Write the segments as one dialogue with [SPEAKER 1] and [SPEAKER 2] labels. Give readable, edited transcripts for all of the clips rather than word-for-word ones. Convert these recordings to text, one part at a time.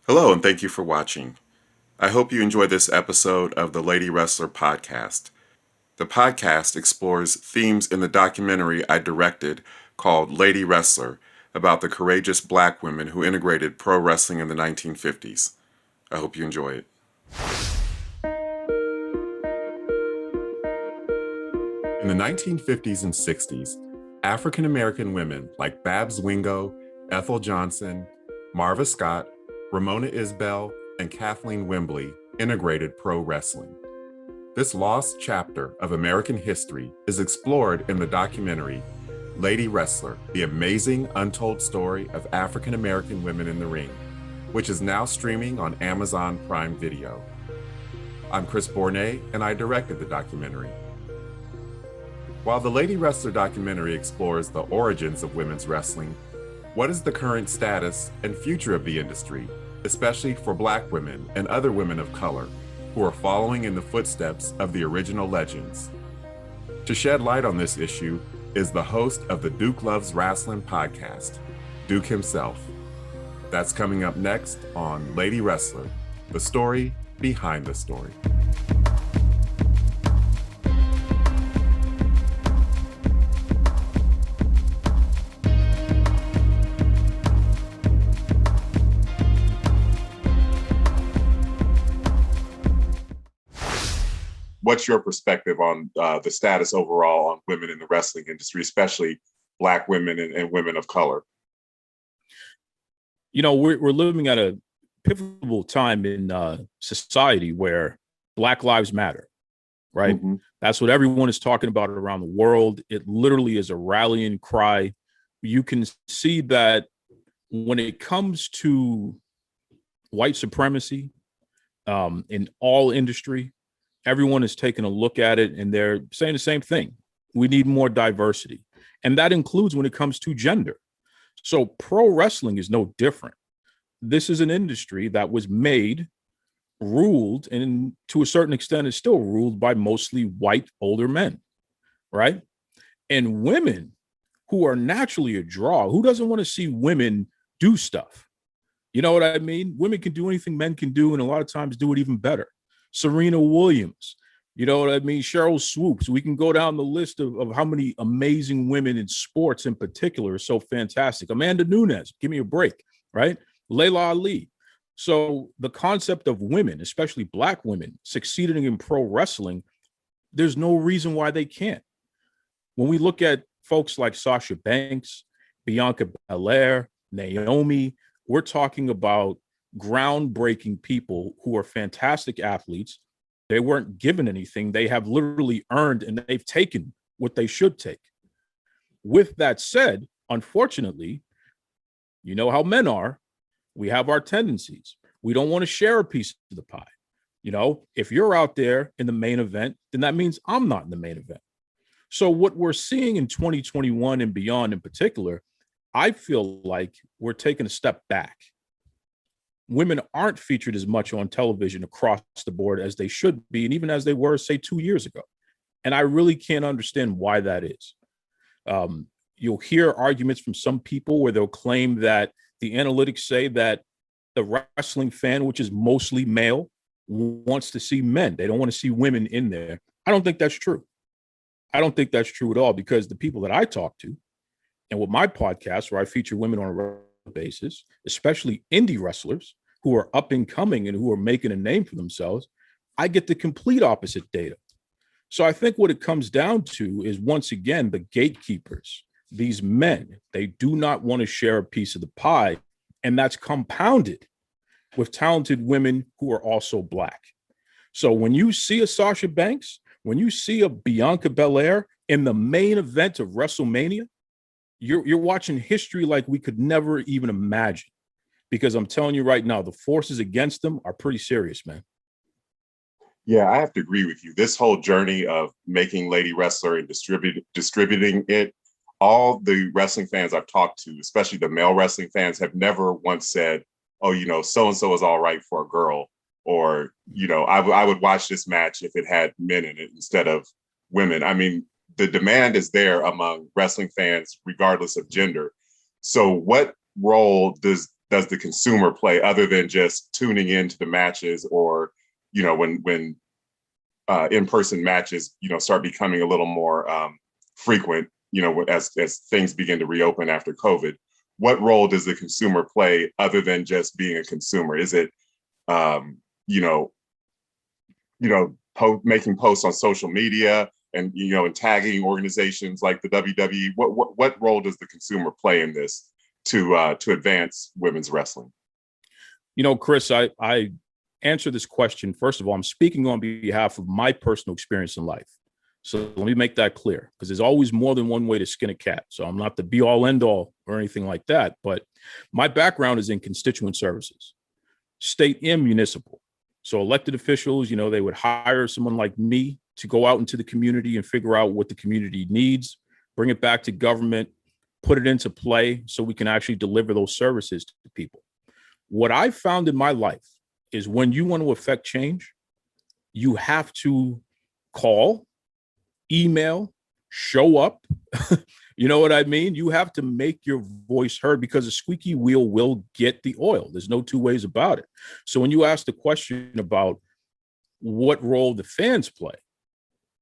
[SPEAKER 1] Hello, and thank you for watching. I hope you enjoy this episode of the Lady Wrestler podcast. The podcast explores themes in the documentary I directed called Lady Wrestler about the courageous black women who integrated pro wrestling in the 1950s. I hope you enjoy it. In the 1950s and 60s, African American women like Babs Wingo, Ethel Johnson, Marva Scott, Ramona Isbell, and Kathleen Wimbley integrated pro wrestling. This lost chapter of American history is explored in the documentary Lady Wrestler, the amazing untold story of African American women in the ring, which is now streaming on Amazon Prime Video. I'm Chris Bournet, and I directed the documentary. While the Lady Wrestler documentary explores the origins of women's wrestling, what is the current status and future of the industry, especially for black women and other women of color who are following in the footsteps of the original legends? To shed light on this issue is the host of the Duke Loves Rasslin podcast, Duke himself. That's coming up next on Lady Wrestler, the story behind the story. What's your perspective on the status overall on women in the wrestling industry, especially black women and women of color?
[SPEAKER 2] You know, we're living at a pivotal time in society where Black Lives Matter, right? Mm-hmm. That's what everyone is talking about around the world. It literally is a rallying cry. You can see that when it comes to white supremacy in all industry, everyone is taking a look at it and they're saying the same thing. We need more diversity. And that includes when it comes to gender. So pro wrestling is no different. This is an industry that was made, ruled, and to a certain extent is still ruled by mostly white older men, right? And women who are naturally a draw, who doesn't want to see women do stuff? You know what I mean? Women can do anything men can do, and a lot of times do it even better. Serena Williams, you know what I mean? Cheryl Swoops. We can go down the list of how many amazing women in sports in particular are so fantastic. Amanda Nunes, give me a break, right? Layla Ali. So the concept of women, especially black women, succeeding in pro wrestling, there's no reason why they can't. When we look at folks like Sasha Banks, Bianca Belair, Naomi, we're talking about groundbreaking people who are fantastic athletes. They weren't given anything. They have literally earned and they've taken what they should take. With that said, unfortunately, you know how men are. We have our tendencies. We don't want to share a piece of the pie. You know, if you're out there in the main event, then that means I'm not in the main event. So what we're seeing in 2021 and beyond in particular, I feel like we're taking a step back. Women aren't featured as much on television across the board as they should be, and even as they were, say, 2 years ago. And I really can't understand why that is. You'll hear arguments from some people where they'll claim that the analytics say that the wrestling fan, which is mostly male, wants to see men. They don't want to see women in there. I don't think that's true. I don't think that's true at all, because the people that I talk to, and with my podcast where I feature women on a regular basis, especially indie wrestlers who are up and coming and who are making a name for themselves, I get the complete opposite data. So I think what it comes down to is, once again, the gatekeepers, these men, they do not want to share a piece of the pie. And that's compounded with talented women who are also black. So when you see a Sasha Banks, when you see a Bianca Belair in the main event of WrestleMania, you're watching history like we could never even imagine. Because I'm telling you right now, the forces against them are pretty serious, man.
[SPEAKER 1] Yeah, I have to agree with you. This whole journey of making Lady Wrestler and distributing it, all the wrestling fans I've talked to, especially the male wrestling fans, have never once said, oh, you know, so-and-so is all right for a girl. Or, you know, I would watch this match if it had men in it instead of women. I mean, the demand is there among wrestling fans, regardless of gender. So what role does does the consumer play other than just tuning into the matches, or, you know, when in-person matches, you know, start becoming a little more frequent, you know, as things begin to reopen after COVID? What role does the consumer play other than just being a consumer? Is it, you know, making posts on social media and, you know, and tagging organizations like the WWE? What role does the consumer play in this to advance women's wrestling?
[SPEAKER 2] You know, Chris, I answer this question. First of all, I'm speaking on behalf of my personal experience in life. So let me make that clear, because there's always more than one way to skin a cat. So I'm not the be all end all or anything like that. But my background is in constituent services, state and municipal. So elected officials, you know, they would hire someone like me to go out into the community and figure out what the community needs, bring it back to government, put it into play so we can actually deliver those services to people. What I found in my life is when you want to affect change, you have to call, email, show up. You know what I mean? You have to make your voice heard, because a squeaky wheel will get the oil. There's no two ways about it. So when you ask the question about what role the fans play,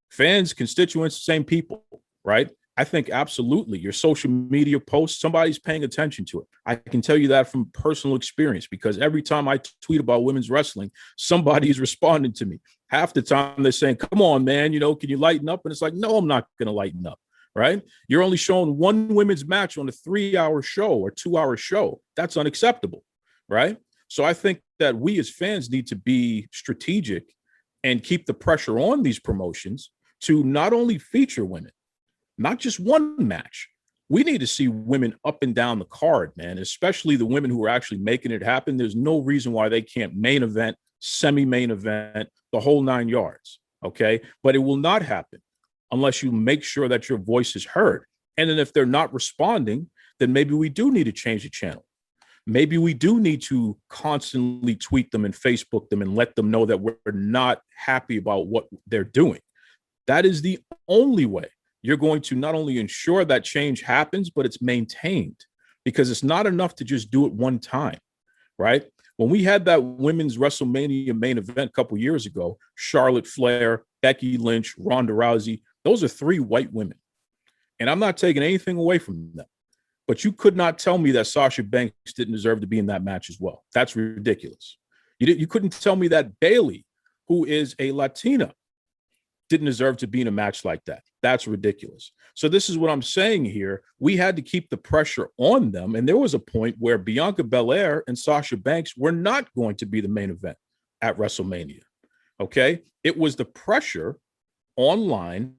[SPEAKER 2] fans, constituents, same people, right? I think absolutely your social media posts, somebody's paying attention to it. I can tell you that from personal experience, because every time I tweet about women's wrestling, somebody is responding to me. Half the time they're saying, come on, man, you know, can you lighten up? And it's like, no, I'm not going to lighten up, right? You're only showing one women's match on a 3-hour show or 2-hour show. That's unacceptable, right? So I think that we as fans need to be strategic and keep the pressure on these promotions to not only feature women, not just one match. We need to see women up and down the card, man, especially the women who are actually making it happen. There's no reason why they can't main event, semi-main event, the whole 9 yards, okay? But it will not happen unless you make sure that your voice is heard. And then if they're not responding, then maybe we do need to change the channel. Maybe we do need to constantly tweet them and Facebook them and let them know that we're not happy about what they're doing. That is the only way you're going to not only ensure that change happens, but it's maintained, because it's not enough to just do it one time, right? When we had that women's WrestleMania main event a couple years ago, Charlotte Flair, Becky Lynch, Ronda Rousey, those are 3 white women. And I'm not taking anything away from them, but you could not tell me that Sasha Banks didn't deserve to be in that match as well. That's ridiculous. You couldn't tell me that Bayley, who is a Latina, didn't deserve to be in a match like that. That's ridiculous. So this is what I'm saying here. We had to keep the pressure on them. And there was a point where Bianca Belair and Sasha Banks were not going to be the main event at WrestleMania. Okay. It was the pressure online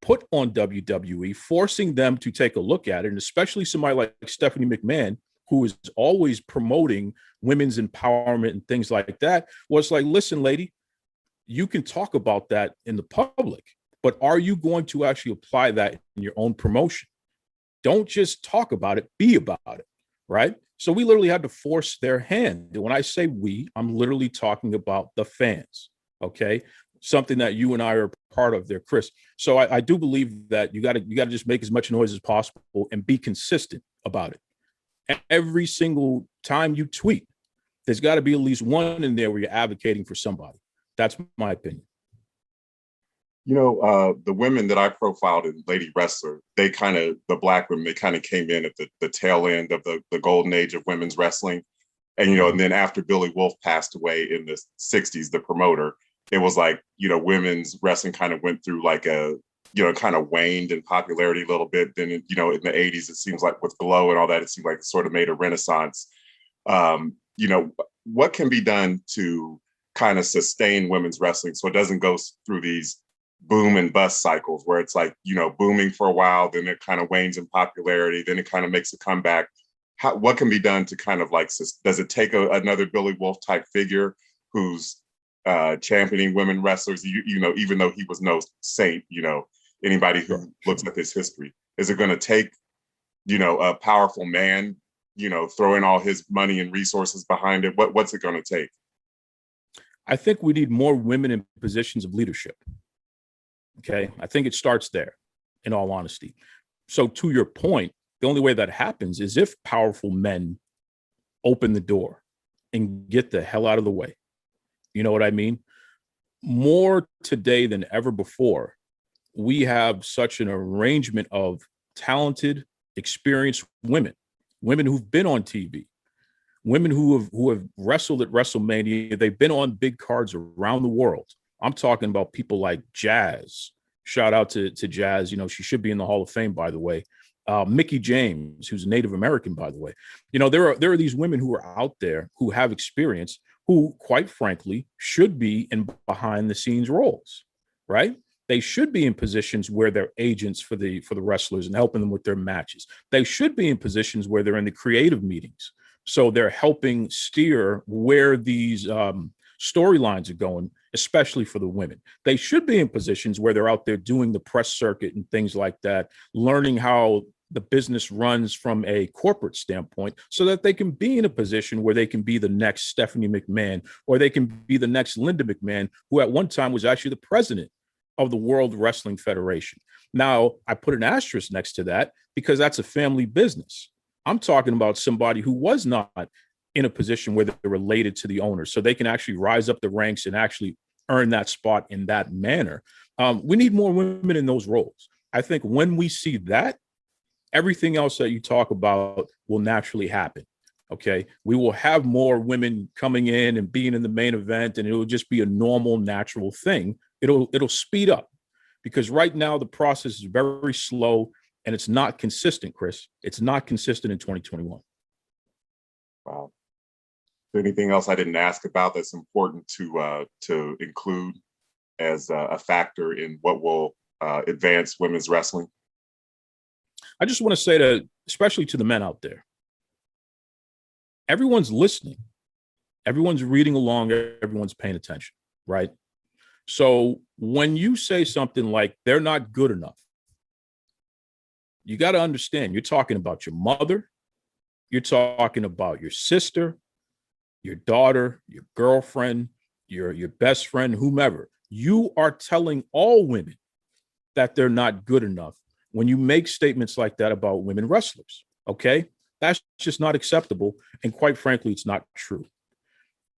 [SPEAKER 2] put on WWE, forcing them to take a look at it. And especially somebody like Stephanie McMahon, who is always promoting women's empowerment and things like that, was like, listen, lady, you can talk about that in the public, but are you going to actually apply that in your own promotion? Don't just talk about it, be about it, right? So we literally had to force their hand. And when I say we, I'm literally talking about the fans, okay? Something that you and I are part of there, Chris. So I do believe that you got to just make as much noise as possible and be consistent about it. And every single time you tweet, there's got to be at least one in there where you're advocating for somebody. That's my opinion.
[SPEAKER 1] You know, the women that I profiled in Lady Wrestler, the Black women, they kind of came in at the tail end of the golden age of women's wrestling. And, you know, and then after Billy Wolf passed away in the 60s, the promoter, it was like, you know, women's wrestling kind of went through like a, you know, kind of waned in popularity a little bit. Then, you know, in the 80s, it seems like with Glow and all that, it seemed like it sort of made a renaissance. You know, what can be done to kind of sustain women's wrestling so it doesn't go through these boom and bust cycles where it's like, you know, booming for a while, then it kind of wanes in popularity, then it kind of makes a comeback? What can be done to kind of like, does it take another Billy Wolf type figure who's championing women wrestlers, you know, even though he was no saint, you know, anybody who looks at his history, is it going to take, you know, a powerful man, you know, throwing all his money and resources behind it? What's it going to take?
[SPEAKER 2] I think we need more women in positions of leadership. Okay. I think it starts there, in all honesty. So to your point, the only way that happens is if powerful men open the door and get the hell out of the way. You know what I mean? More today than ever before, we have such an arrangement of talented, experienced women who've been on TV, women who have wrestled at WrestleMania. They've been on big cards around the world. I'm talking about people like Jazz. Shout out to Jazz. You know, she should be in the Hall of Fame, by the way. Mickey James, who's Native American, by the way. You know, there are these women who are out there who have experience, who, quite frankly, should be in behind the scenes roles, right? They should be in positions where they're agents for the wrestlers and helping them with their matches. They should be in positions where they're in the creative meetings. So they're helping steer where these storylines are going, especially for the women. They should be in positions where they're out there doing the press circuit and things like that, learning how the business runs from a corporate standpoint, so that they can be in a position where they can be the next Stephanie McMahon, or they can be the next Linda McMahon, who at one time was actually the president of the World Wrestling Federation. Now, I put an asterisk next to that because that's a family business. I'm talking about somebody who was not in a position where they're related to the owner, so they can actually rise up the ranks and actually earn that spot in that manner. We need more women in those roles. I think when we see that, everything else that you talk about will naturally happen. Okay. We will have more women coming in and being in the main event, and it will just be a normal, natural thing. It'll speed up, because right now the process is very slow and it's not consistent, Chris. It's not consistent in 2021.
[SPEAKER 1] Wow. Is there anything else I didn't ask about that's important to include as a factor in what will advance women's wrestling?
[SPEAKER 2] I just want to say that, especially to the men out there, everyone's listening. Everyone's reading along. Everyone's paying attention, right? So when you say something like they're not good enough, you got to understand, you're talking about your mother, you're talking about your sister, your daughter, your girlfriend, your best friend, whomever. You are telling all women that they're not good enough when you make statements like that about women wrestlers, okay? That's just not acceptable, and quite frankly, it's not true.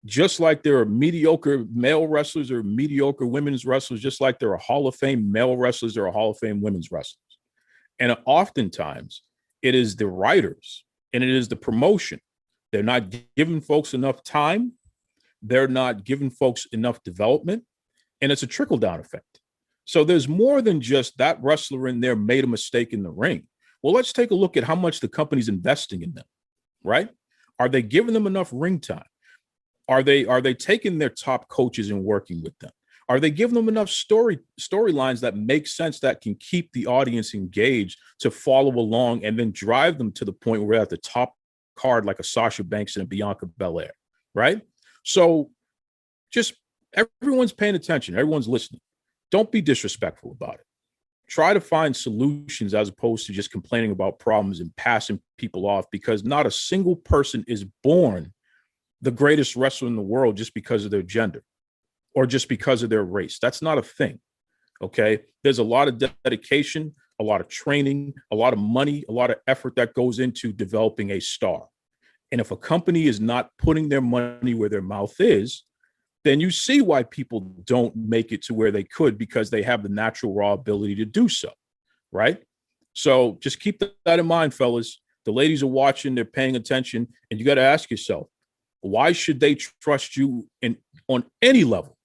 [SPEAKER 2] Just like there are mediocre male wrestlers or mediocre women's wrestlers, just like there are Hall of Fame male wrestlers, there are Hall of Fame women's wrestlers. And oftentimes, it is the writers and it is the promotion. They're not giving folks enough time. They're not giving folks enough development, and it's a trickle-down effect. So there's more than just that wrestler in there made a mistake in the ring. Well, let's take a look at how much the company's investing in them, right? Are they giving them enough ring time? Are they taking their top coaches and working with them? Are they giving them enough storylines that make sense, that can keep the audience engaged to follow along and then drive them to the point where they're at the top card like a Sasha Banks and a Bianca Belair, right? So just everyone's paying attention. Everyone's listening. Don't be disrespectful about it. Try to find solutions as opposed to just complaining about problems and passing people off, because not a single person is born the greatest wrestler in the world just because of their gender or just because of their race. That's not a thing, okay? There's a lot of dedication, a lot of training, a lot of money, a lot of effort that goes into developing a star. And if a company is not putting their money where their mouth is, then you see why people don't make it to where they could, because they have the natural raw ability to do so, right? So just keep that in mind, fellas. The ladies are watching, they're paying attention, and you got to ask yourself, why should they trust you on any level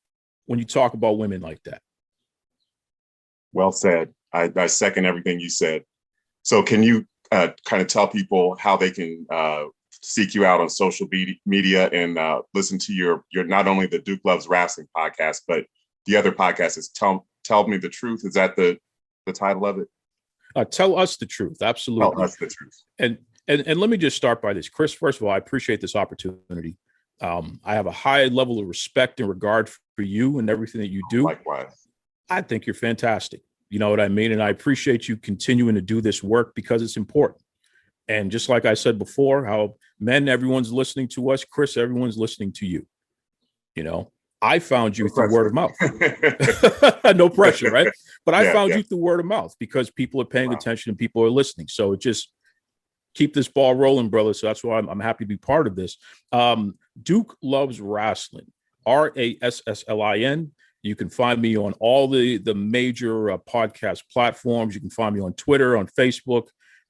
[SPEAKER 2] when you talk about women like that?
[SPEAKER 1] Well said. I second everything you said. So can you kind of tell people how they can seek you out on social media and listen to your not only the Duke Loves Rasslin podcast, but the other podcast is Tell Me the Truth. Is that the title of it?
[SPEAKER 2] Tell Us the Truth. Absolutely.
[SPEAKER 1] Tell Us the Truth.
[SPEAKER 2] And let me just start by this, Chris. First of all, I appreciate this opportunity. I have a high level of respect and regard for you and everything that you do.
[SPEAKER 1] Likewise.
[SPEAKER 2] I think you're fantastic. You know what I mean? And I appreciate you continuing to do this work because it's important. And just like I said before, how men, everyone's listening to us. Chris, everyone's listening to you. You know, I found you through word of mouth. No pressure, right? But I found you through word of mouth because people are paying attention and people are listening. So it just, keep this ball rolling, brother. So that's why I'm happy to be part of this. Duke Loves Rasslin, Rasslin. You can find me on all the major podcast platforms. You can find me on Twitter, on Facebook.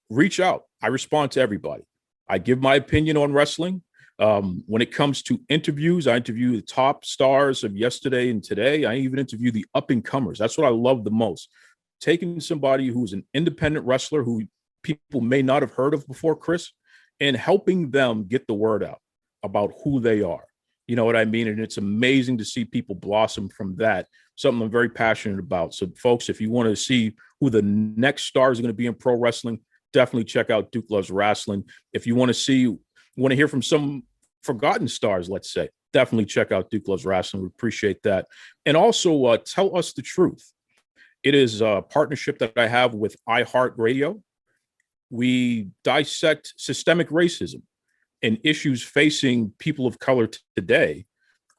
[SPEAKER 2] Reach out. I respond to everybody. I give my opinion on wrestling. When it comes to interviews, I interview the top stars of yesterday and today. I even interview the up-and-comers. That's what I love the most. Taking somebody who's an independent wrestler who people may not have heard of before, Chris, and helping them get the word out about who they are. You know what I mean? And it's amazing to see people blossom from that, something I'm very passionate about. So, folks, if you want to see who the next stars are going to be in pro wrestling, definitely check out Duke Loves Rasslin. If you want to hear from some forgotten stars, let's say, definitely check out Duke Loves Rasslin. We appreciate that. And also Tell Us the Truth. It is a partnership that I have with iHeartRadio. We dissect systemic racism and issues facing people of color today,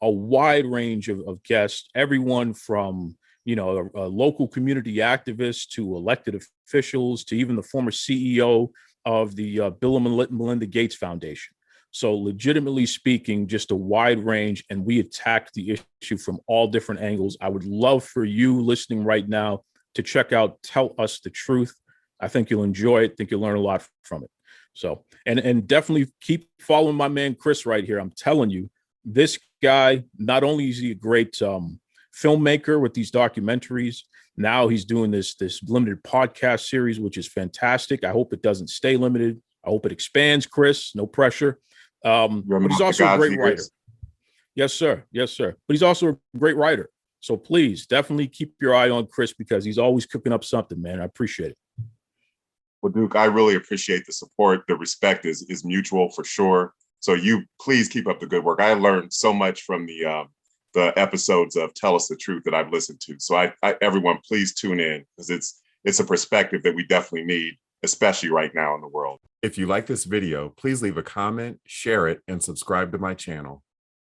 [SPEAKER 2] a wide range of guests, everyone from, a local community activist to elected officials to even the former CEO of the Bill and Melinda Gates Foundation. So legitimately speaking, just a wide range, and we attack the issue from all different angles. I would love for you listening right now to check out Tell Us the Truth. I think you'll enjoy it. I think you'll learn a lot from it. So, and definitely keep following my man, Chris, right here. I'm telling you, this guy, not only is he a great filmmaker with these documentaries, now he's doing this limited podcast series, which is fantastic. I hope it doesn't stay limited. I hope it expands, Chris. No pressure. But he's also a great writer. Yes, sir. Yes, sir. But he's also a great writer. So please definitely keep your eye on Chris because he's always cooking up something, man. I appreciate it.
[SPEAKER 1] Well, Duke, I really appreciate the support. The respect is mutual for sure. So you please keep up the good work. I learned so much from the episodes of Tell Us the Truth that I've listened to. So everyone, please tune in because it's a perspective that we definitely need, especially right now in the world. If you like this video, please leave a comment, share it, and subscribe to my channel.